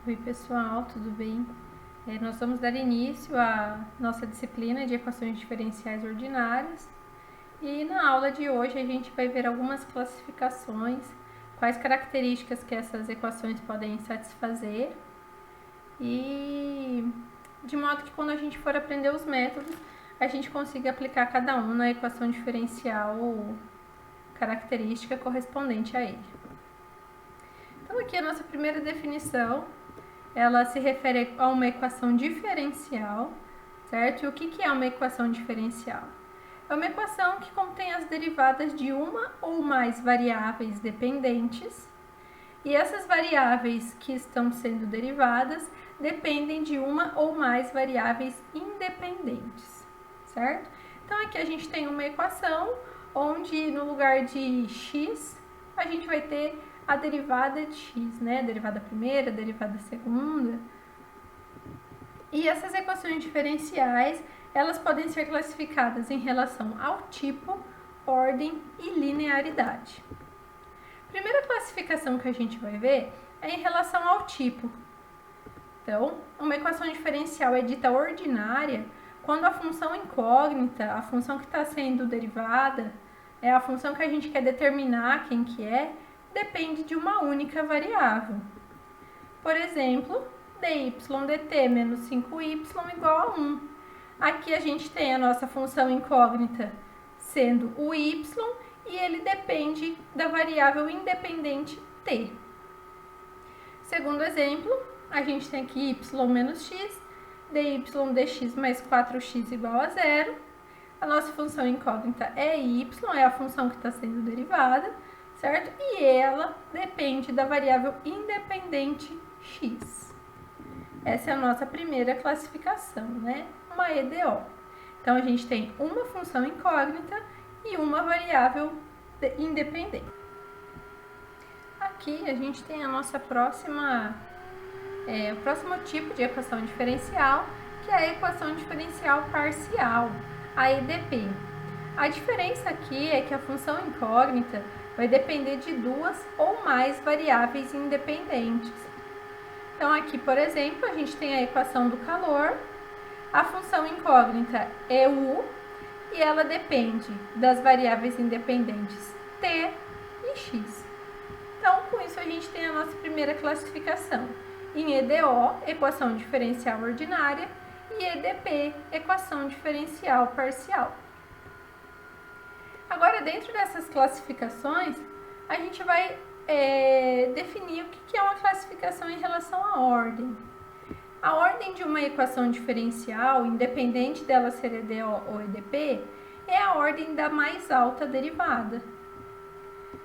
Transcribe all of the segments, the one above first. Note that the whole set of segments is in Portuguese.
Oi pessoal, tudo bem? Nós vamos dar início à nossa disciplina de equações diferenciais ordinárias e na aula de hoje a gente vai ver algumas classificações, quais características que essas equações podem satisfazer e de modo que quando a gente for aprender os métodos a gente consiga aplicar cada um na equação diferencial característica correspondente a ele. Então aqui a nossa primeira definição, ela se refere a uma equação diferencial, certo? E o que é uma equação diferencial? É uma equação que contém as derivadas de uma ou mais variáveis dependentes, e essas variáveis que estão sendo derivadas dependem de uma ou mais variáveis independentes, certo? Então aqui a gente tem uma equação onde no lugar de x a gente vai ter a derivada de x, né? Derivada primeira, derivada segunda. E essas equações diferenciais, elas podem ser classificadas em relação ao tipo, ordem e linearidade. A primeira classificação que a gente vai ver é em relação ao tipo. Então, uma equação diferencial é dita ordinária quando a função incógnita, a função que está sendo derivada, é a função que a gente quer determinar quem que é, depende de uma única variável. Por exemplo, dy dt menos 5y igual a 1. Aqui a gente tem a nossa função incógnita sendo o y e ele depende da variável independente t. Segundo exemplo, a gente tem aqui y menos x, dy dx mais 4x igual a 0. A nossa função incógnita é y, é a função que está sendo derivada, certo? E ela depende da variável independente x. Essa é a nossa primeira classificação, né? Uma EDO. Então, a gente tem uma função incógnita e uma variável independente. Aqui, a gente tem a nossa o próximo tipo de equação diferencial, que é a equação diferencial parcial, a EDP. A diferença aqui é que a função incógnita vai depender de duas ou mais variáveis independentes. Então, aqui, por exemplo, a gente tem a equação do calor, a função incógnita é U e ela depende das variáveis independentes T e X. Então, com isso, a gente tem a nossa primeira classificação em EDO, equação diferencial ordinária, e EDP, equação diferencial parcial. Agora, dentro dessas classificações, a gente vai definir o que é uma classificação em relação à ordem. A ordem de uma equação diferencial, independente dela ser EDO ou EDP, é a ordem da mais alta derivada.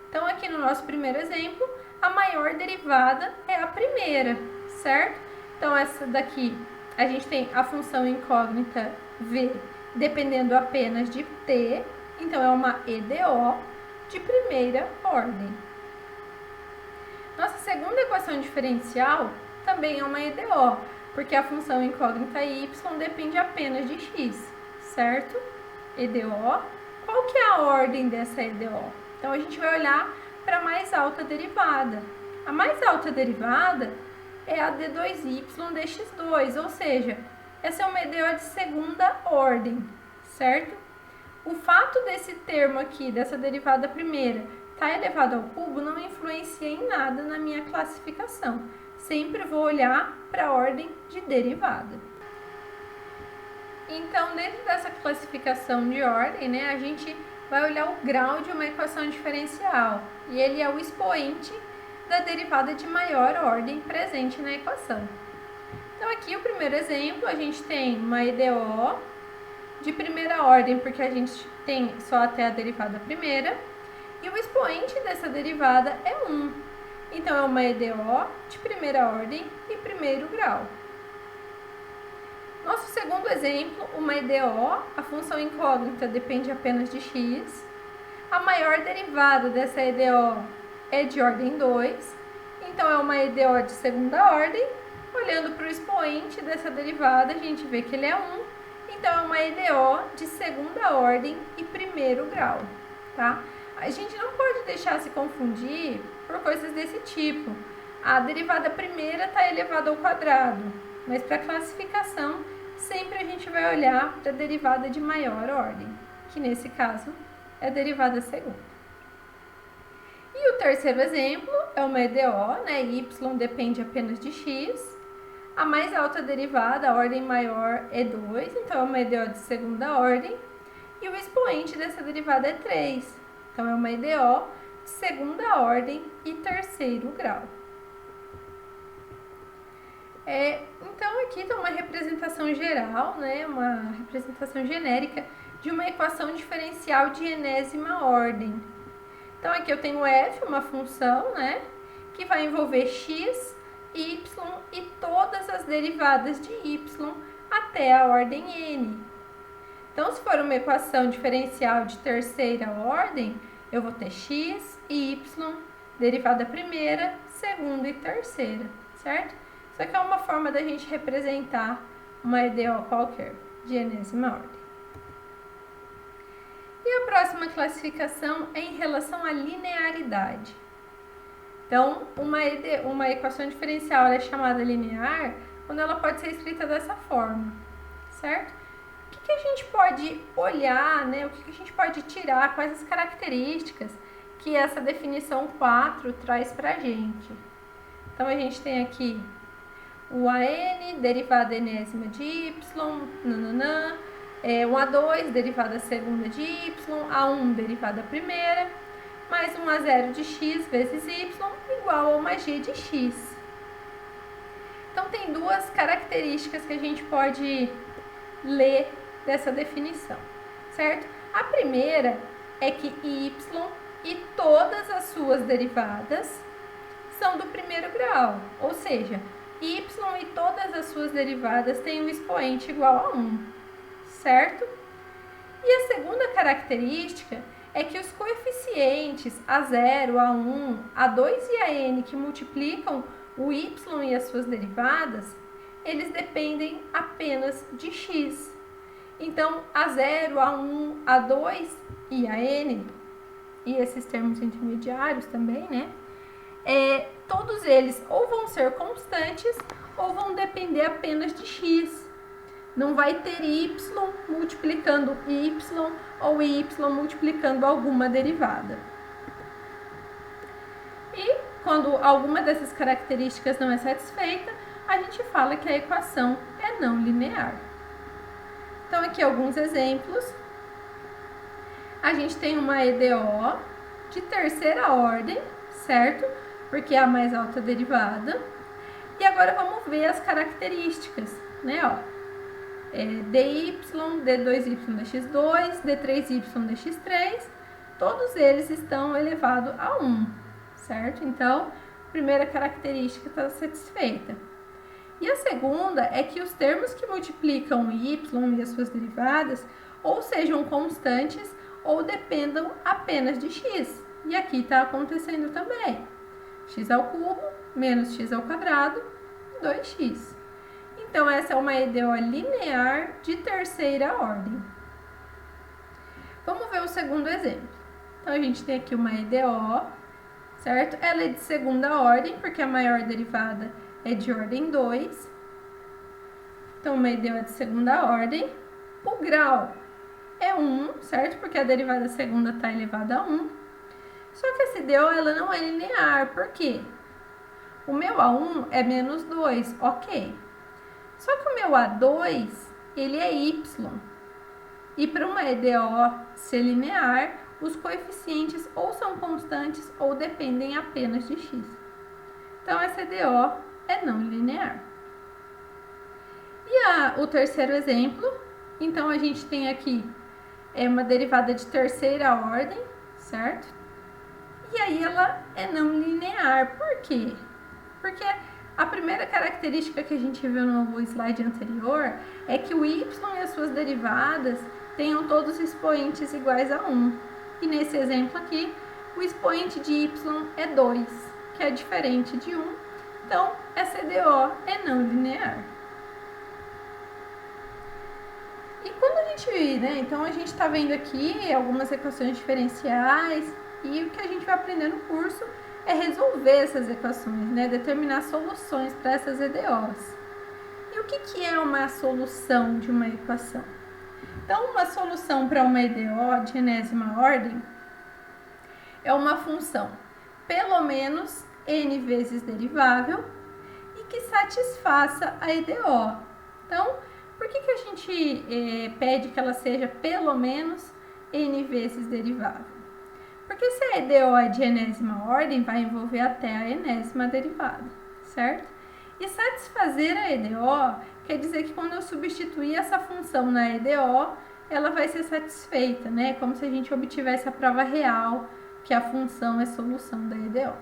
Então, aqui no nosso primeiro exemplo, a maior derivada é a primeira, certo? Então, essa daqui, a gente tem a função incógnita v dependendo apenas de t, então é uma EDO de primeira ordem. Nossa segunda equação diferencial também é uma EDO, porque a função incógnita y depende apenas de x, certo? EDO. Qual que é a ordem dessa EDO? Então, a gente vai olhar para a mais alta derivada. A mais alta derivada é a d2y dx2, ou seja, essa é uma EDO de segunda ordem, certo? O fato desse termo aqui, dessa derivada primeira, estar elevado ao cubo não influencia em nada na minha classificação. Sempre vou olhar para a ordem de derivada. Então, dentro dessa classificação de ordem, né, a gente vai olhar o grau de uma equação diferencial. E ele é o expoente da derivada de maior ordem presente na equação. Então, aqui o primeiro exemplo, a gente tem uma EDO de primeira ordem, porque a gente tem só até a derivada primeira. E o expoente dessa derivada é 1. Então, é uma EDO de primeira ordem e primeiro grau. Nosso segundo exemplo, uma EDO, a função incógnita depende apenas de x. A maior derivada dessa EDO é de ordem 2. Então, é uma EDO de segunda ordem. Olhando para o expoente dessa derivada, a gente vê que ele é 1. Então, é uma EDO de segunda ordem e primeiro grau, tá? A gente não pode deixar se confundir por coisas desse tipo. a derivada primeira está elevada ao quadrado, mas para classificação, sempre a gente vai olhar para a derivada de maior ordem, que nesse caso é a derivada segunda. E o terceiro exemplo é uma EDO, né? Y depende apenas de x. A mais alta derivada, a ordem maior, é 2, então é uma EDO de segunda ordem. E o expoente dessa derivada é 3, então é uma EDO de segunda ordem e terceiro grau. Então aqui está uma representação geral, né? Uma representação genérica de uma equação diferencial de enésima ordem. Então aqui eu tenho f, uma função, né, que vai envolver x, y e todas as derivadas de y até a ordem n. Então, se for uma equação diferencial de terceira ordem, eu vou ter x e y, derivada primeira, segunda e terceira, certo? Isso aqui é uma forma da gente representar uma EDO qualquer, de enésima ordem. E a próxima classificação é em relação à linearidade. Então, uma equação diferencial é chamada linear quando ela pode ser escrita dessa forma, certo? O que a gente pode olhar, né? O que a gente pode tirar, quais as características que essa definição 4 traz para a gente? Então, a gente tem aqui o AN, derivada enésima de y, nananã. 1 a 2, derivada segunda de y, A1, derivada primeira, mais 1 a 0 de x vezes y, igual a uma g de x. Então, tem duas características que a gente pode ler dessa definição, certo? A primeira é que y e todas as suas derivadas são do primeiro grau, ou seja, y e todas as suas derivadas têm um expoente igual a 1. Certo? E a segunda característica é que os coeficientes A0, A1, A2 e AN que multiplicam o y e as suas derivadas, eles dependem apenas de x. Então, A0, A1, A2 e AN, e esses termos intermediários também, né? Todos eles ou vão ser constantes ou vão depender apenas de x. Não vai ter y multiplicando y ou y multiplicando alguma derivada. E quando alguma dessas características não é satisfeita, a gente fala que a equação é não linear. Então, aqui alguns exemplos. A gente tem uma EDO de terceira ordem, certo? Porque é a mais alta derivada. E agora vamos ver as características, né? dy, d2y dx2, d3y dx3, todos eles estão elevados a 1, certo? Então, a primeira característica está satisfeita. E a segunda é que os termos que multiplicam y e as suas derivadas ou sejam constantes ou dependam apenas de x. E aqui está acontecendo também. X ao cubo menos x ao quadrado, 2x. Então, essa é uma EDO linear de terceira ordem. Vamos ver o segundo exemplo. Então, a gente tem aqui uma EDO, certo? Ela é de segunda ordem, porque a maior derivada é de ordem 2. Então, uma EDO é de segunda ordem. O grau é 1, certo? Porque a derivada segunda está elevada a 1. Só que essa EDO ela não é linear. Por quê? O meu A1 é menos 2, ok. Só que o meu A2, ele é y. E para uma EDO ser linear, os coeficientes ou são constantes ou dependem apenas de x. Então, essa EDO é não linear. E o terceiro exemplo, então a gente tem aqui uma derivada de terceira ordem, certo? E aí ela é não linear. Por quê? Porque a primeira característica que a gente viu no slide anterior é que o y e as suas derivadas tenham todos expoentes iguais a 1. E nesse exemplo aqui, o expoente de y é 2, que é diferente de 1. Então, essa EDO é não linear. E quando a gente, né, então a gente está vendo aqui algumas equações diferenciais e o que a gente vai aprender no curso é resolver essas equações, né? Determinar soluções para essas EDOs. E o que é uma solução de uma equação? Então, uma solução para uma EDO de enésima ordem é uma função pelo menos n vezes derivável e que satisfaça a EDO. Então, por que a gente pede que ela seja pelo menos n vezes derivável? Porque se a EDO é de enésima ordem, vai envolver até a enésima derivada, certo? E satisfazer a EDO quer dizer que quando eu substituir essa função na EDO, ela vai ser satisfeita, né? Como se a gente obtivesse a prova real que a função é solução da EDO.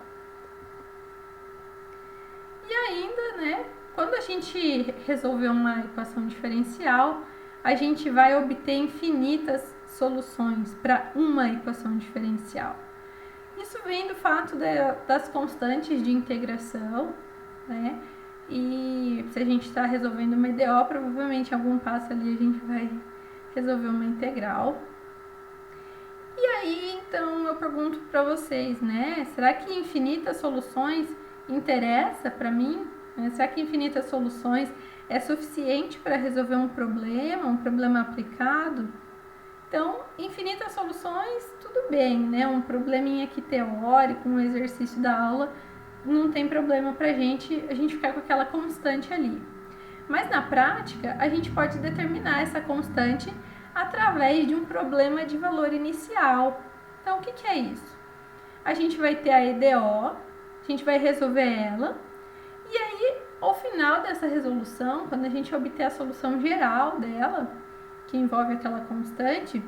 E ainda, né, quando a gente resolver uma equação diferencial, a gente vai obter infinitas soluções para uma equação diferencial. Isso vem do fato das constantes de integração, né? E se a gente está resolvendo uma EDO, provavelmente em algum passo ali a gente vai resolver uma integral. E aí, então, eu pergunto para vocês, né? Será que infinitas soluções interessa para mim? Será que infinitas soluções é suficiente para resolver um problema aplicado? Então, infinitas soluções, tudo bem, né? Um probleminha aqui teórico, um exercício da aula, não tem problema pra gente, a gente ficar com aquela constante ali. Mas na prática, a gente pode determinar essa constante através de um problema de valor inicial. Então, o que é isso? A gente vai ter a EDO, a gente vai resolver ela, e aí, ao final dessa resolução, quando a gente obter a solução geral dela, que envolve aquela constante,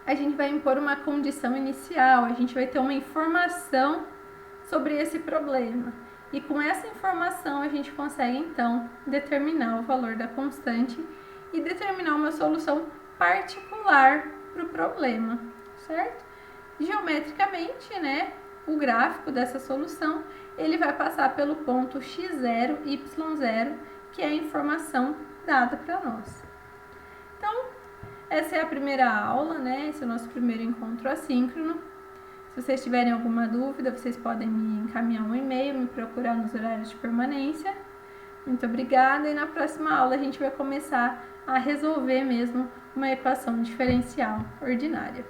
a gente vai impor uma condição inicial, a gente vai ter uma informação sobre esse problema. E com essa informação a gente consegue então determinar o valor da constante e determinar uma solução particular para o problema, certo? Geometricamente, né, o gráfico dessa solução, ele vai passar pelo ponto x0, y0, que é a informação dada para nós. Então, essa é a primeira aula, né? Esse é o nosso primeiro encontro assíncrono. Se vocês tiverem alguma dúvida, vocês podem me encaminhar um e-mail, me procurar nos horários de permanência. Muito obrigada e na próxima aula a gente vai começar a resolver mesmo uma equação diferencial ordinária.